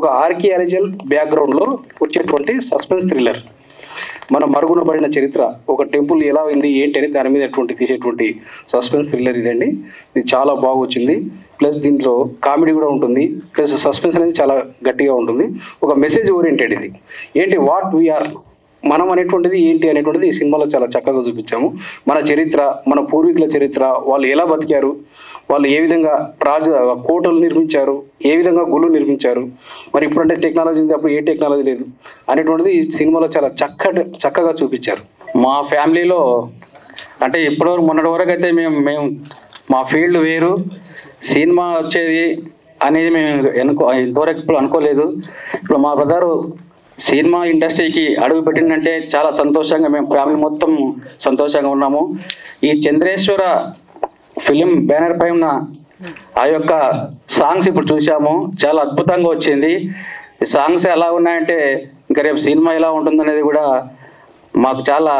ఒక ఆర్కియాలజికల్ బ్యాక్గ్రౌండ్లో వచ్చేటువంటి సస్పెన్స్ థ్రిల్లర్. మన మరుగున పడిన చరిత్ర, ఒక టెంపుల్ ఎలా అయింది ఏంటి అని దాని మీద తీసేటువంటి సస్పెన్స్ థ్రిల్లర్ ఇదండి. ఇది చాలా బాగా వచ్చింది. ప్లస్ దీంట్లో కామెడీ కూడా ఉంటుంది, ప్లస్ సస్పెన్స్ అనేది చాలా గట్టిగా ఉంటుంది. ఒక మెసేజ్ ఓరియంటెడ్ ఇది. ఏంటి వాట్ వీఆర్, మనం అనేటువంటిది ఏంటి అనేటువంటిది ఈ సినిమాలో చాలా చక్కగా చూపించాము. మన చరిత్ర, మన పూర్వీకుల చరిత్ర, వాళ్ళు ఎలా బతికారు, వాళ్ళు ఏ విధంగా కోటలు నిర్మించారు, ఏ విధంగా గుళ్ళు నిర్మించారు, మరి ఇప్పుడంటే టెక్నాలజీ ఉంది, అప్పుడు ఏ టెక్నాలజీ లేదు అనేటువంటిది ఈ సినిమాలో చాలా చక్కగా చూపించారు. మా ఫ్యామిలీలో అంటే ఇప్పటివరకు మొన్నటి వరకు అయితే మేము మా ఫీల్డ్ వేరు, సినిమా వచ్చేది అనేది మేము ఇంతవరకు ఇప్పుడు అనుకోలేదు. ఇప్పుడు మా బ్రదరు సినిమా ఇండస్ట్రీకి అడుగు పెట్టిందంటే చాలా సంతోషంగా, మేము ఫ్యామిలీ మొత్తం సంతోషంగా ఉన్నాము. ఈ చంద్రేశ్వర ఫిలిం బ్యానర్ పై ఉన్న ఆ యొక్క సాంగ్స్ ఇప్పుడు చూసాము, చాలా అద్భుతంగా వచ్చింది. ఈ సాంగ్స్ ఎలా ఉన్నాయంటే ఇంకా రేపు సినిమా ఎలా ఉంటుందనేది కూడా మాకు చాలా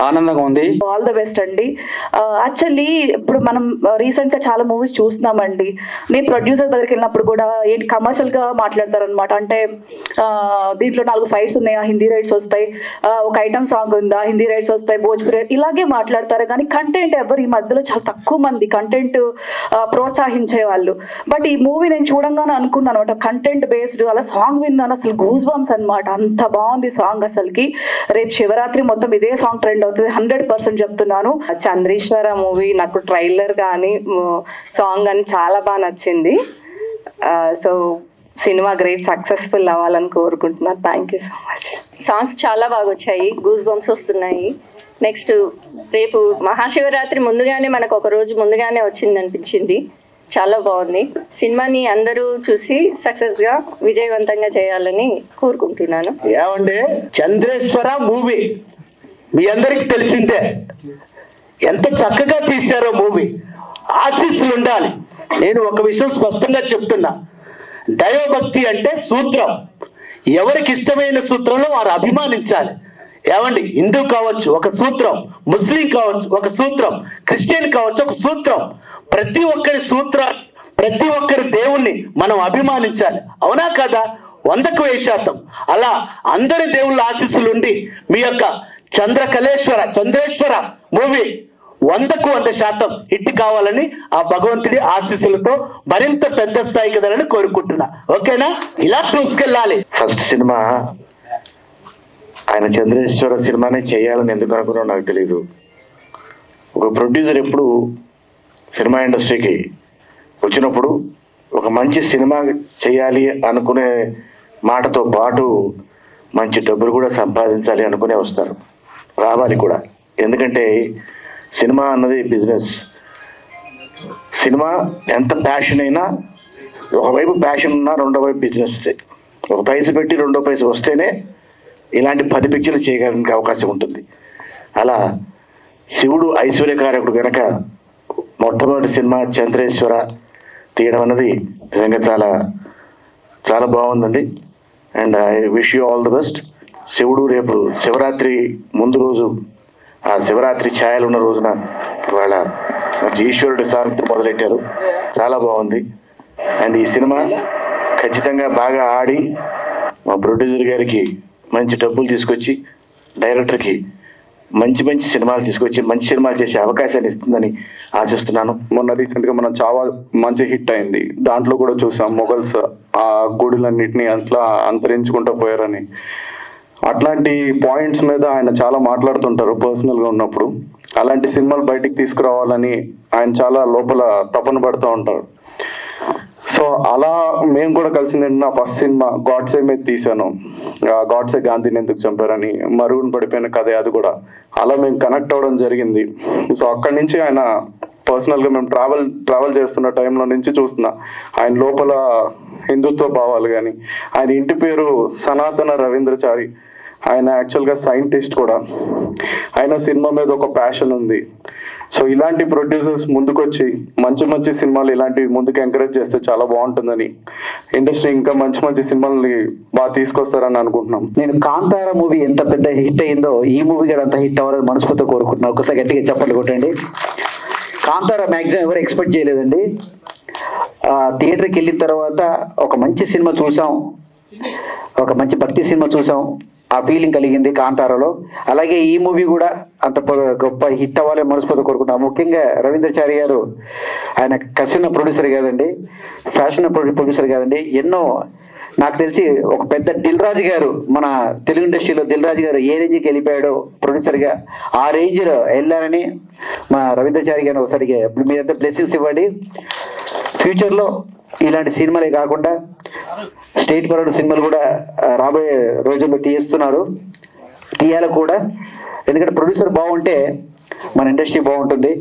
ఆనందంగా ఉంది. ఆల్ ద బెస్ట్ అండి. యాక్చువల్లీ ఇప్పుడు మనం రీసెంట్ గా చాలా మూవీస్ చూస్తున్నామండి. నేను ప్రొడ్యూసర్ దగ్గరికి వెళ్ళినప్పుడు కూడా ఏంటి కమర్షియల్ గా మాట్లాడతారు అనమాట. అంటే దీంట్లో 4 ఫైట్స్ ఉన్నాయా, హిందీ రైట్స్ వస్తాయి, ఒక ఐటమ్ సాంగ్ ఉందా, హిందీ రైట్స్ వస్తాయి, భోజ్పురి, ఇలాగే మాట్లాడతారు. కానీ కంటెంట్ ఎవరు ఈ మధ్యలో చాలా తక్కువ మంది కంటెంట్ ప్రోత్సహించే వాళ్ళు. బట్ ఈ మూవీ నేను చూడంగానే అనుకున్నాను అనమాట, కంటెంట్ బేస్డ్. అలా సాంగ్ విన్నాను, అసలు గూస్ బంప్స్ అనమాట. అంత బాగుంది సాంగ్ అసలుకి. రేపు శివరాత్రి మొత్తం ఇదే సాంగ్ ట్రెండ్ అవుతుంది, 100% చెప్తున్నాను. చంద్రేశ్వర మూవీ నాకు ట్రైలర్ కానీ సాంగ్ కానీ చాలా బాగా నచ్చింది. సో సినిమా గ్రేట్ సక్సెస్ఫుల్ అవ్వాలని కోరుకుంటున్నాను. Thank you so much. Songs చాలా బాగా వచ్చాయి, గూస్ బంప్స్ వస్తున్నాయి. నెక్స్ట్ రేపు మహాశివరాత్రి ముందుగానే మనకు ఒక రోజు ముందుగానే వచ్చింది అనిపించింది. చాలా బాగుంది. సినిమాని అందరూ చూసి సక్సెస్ గా విజయవంతంగా చేయాలని కోరుకుంటున్నాను. ఏమంటే చంద్రేశ్వర మూవీ మీ అందరికి తెలిసిందే, ఎంత చక్కగా తీశారో మూవీ. ఆశీస్సులు ఉండాలి. నేను ఒక విషయం స్పష్టంగా చెప్తున్నా, దైవభక్తి అంటే సూత్రం. ఎవరికి ఇష్టమైన సూత్రంలో వారు అభిమానించాలి. ఏమండి, హిందూ కావచ్చు ఒక సూత్రం, ముస్లిం కావచ్చు ఒక సూత్రం, క్రిస్టియన్ కావచ్చు ఒక సూత్రం. ప్రతి ఒక్కరి ప్రతి ఒక్కరి దేవుణ్ణి మనం అభిమానించాలి. అవునా కదా? 100% అలా అందరి దేవుళ్ళ ఆశీస్సులు ఉండి మీ యొక్క చంద్రేశ్వర మూవీ 100% హిట్ కావాలని ఆ భగవంతుడి ఆశీస్సులతో మరింత పెద్ద స్థాయికి కదాలని కోరుకుంటున్నా. ఓకేనా? ఇలా చూసుకెళ్ళాలి. ఫస్ట్ సినిమా ఆయన చంద్రేశ్వర సినిమానే చేయాలని ఎందుకు అనుకున్నా నాకు తెలియదు. ఒక ప్రొడ్యూసర్ ఎప్పుడు సినిమా ఇండస్ట్రీకి వచ్చినప్పుడు ఒక మంచి సినిమా చేయాలి అనుకునే మాటతో పాటు మంచి డబ్బులు కూడా సంపాదించాలి అనుకునే వస్తారు, రావాలి కూడా. ఎందుకంటే సినిమా అన్నది బిజినెస్. సినిమా ఎంత ప్యాషన్ అయినా, ఒకవైపు ప్యాషన్ ఉన్నా రెండో వైపు బిజినెస్. ఒక పైసా పెట్టి రెండో పైసా వస్తేనే ఇలాంటి 10 పిక్చర్లు చేయడానికి అవకాశం ఉంటుంది. అలా శివుడు ఐశ్వర్యకారకుడు కనుక మొట్టమొదటి సినిమా చంద్రేశ్వర తీయడం అన్నది నిజంగా చాలా చాలా బాగుందండి. And I wish you all the best. శివుడు రేపు శివరాత్రి ముందు రోజు, ఆ శివరాత్రి ఛాయలు ఉన్న రోజున ఇవాళ మంచి ఈశ్వరుడి సాంగ్తో మొదలెట్టారు, చాలా బాగుంది. అండ్ ఈ సినిమా ఖచ్చితంగా బాగా ఆడి మా ప్రొడ్యూసర్ గారికి మంచి డబ్బులు తీసుకొచ్చి, డైరెక్టర్కి మంచి మంచి సినిమాలు తీసుకొచ్చి మంచి సినిమాలు చేసే అవకాశాన్ని ఇస్తుందని ఆశిస్తున్నాను. మొన్న రీసెంట్గా మనం చాలా మంచి హిట్ అయింది, దాంట్లో కూడా చూసాం మొఘల్స్ ఆ గుడులన్నింటినీ అట్లా అంతరించుకుంటూ పోయారని. అట్లాంటి పాయింట్స్ మీద ఆయన చాలా మాట్లాడుతుంటారు పర్సనల్గా ఉన్నప్పుడు. అలాంటి సినిమాలు బయటికి తీసుకురావాలని ఆయన చాలా లోపల తపన పడుతూ ఉంటారు. సో అలా మేము కూడా కలిసింది. నా ఫస్ట్ సినిమా గాడ్సే మీద తీశాను, గాడ్సే గాంధీని ఎందుకు చంపారని, మరుగున పడిపోయిన కథ అది కూడా. అలా మేము కనెక్ట్ అవ్వడం జరిగింది. సో అక్కడి నుంచి ఆయన పర్సనల్గా మేము ట్రావెల్ చేస్తున్న టైంలో నుంచి చూస్తున్నా ఆయన లోపల హిందుత్వ భావాలు కానీ. ఆయన ఇంటి పేరు సనాతన రవీంద్రచారి, ఆయన యాక్చువల్గా సైంటిస్ట్ కూడా. ఆయన సినిమా మీద ఒక ప్యాషన్ ఉంది. సో ఇలాంటి ప్రొడ్యూసర్స్ ముందుకొచ్చి మంచి మంచి సినిమాలు ఇలాంటివి ముందుకు ఎంకరేజ్ చేస్తే చాలా బాగుంటుందని, ఇండస్ట్రీ ఇంకా మంచి మంచి సినిమాలని బాగా తీసుకొస్తారని అనుకుంటున్నాం. నేను కాంతార మూవీ ఎంత పెద్ద హిట్ అయిందో ఈ మూవీ కూడా అంత హిట్ అవ్వాలని మనస్ఫూర్తిగా కోరుకుంటున్నాను. ఒకసారి గట్టిగా చప్పట్లు కొట్టండి. కాంతార మ్యాక్సిమం ఎవరు ఎక్స్పెక్ట్ చేయలేదండి. థియేటర్కి వెళ్ళిన తర్వాత ఒక మంచి సినిమా చూసాం, ఒక మంచి భక్తి సినిమా చూసాం, ఆ ఫీలింగ్ కలిగింది కాంతారాలో. అలాగే ఈ మూవీ కూడా అంత గొప్ప హిట్ అవ్వాలని మనస్ఫూర్తిగా కోరుకుంటున్నాం. ముఖ్యంగా రవీంద్రచారి గారు, ఆయన కసిన ప్రొడ్యూసర్ కాదండి, ఫ్యాషన్ ప్రొడ్యూసర్ కాదండి, ఎన్నో నాకు తెలిసి ఒక పెద్ద దిల్ రాజు గారు, మన తెలుగు ఇండస్ట్రీలో దిల్ రాజు గారు ఏ రేంజ్కి వెళ్ళిపోయాడో ప్రొడ్యూసర్గా, ఆ రేంజ్లో వెళ్ళాలని మా రవీంద్రచారి గారిని ఒకసారి మీరంతా బ్లెస్సింగ్స్ ఇవ్వండి. ఫ్యూచర్లో ఇలాంటి సినిమాలే కాకుండా స్టేట్ పరమైన సినిమాలు కూడా రాబోయే రోజుల్లో తీయాలి కూడా. ఎందుకంటే ప్రొడ్యూసర్ బాగుంటే మన ఇండస్ట్రీ బాగుంటుంది.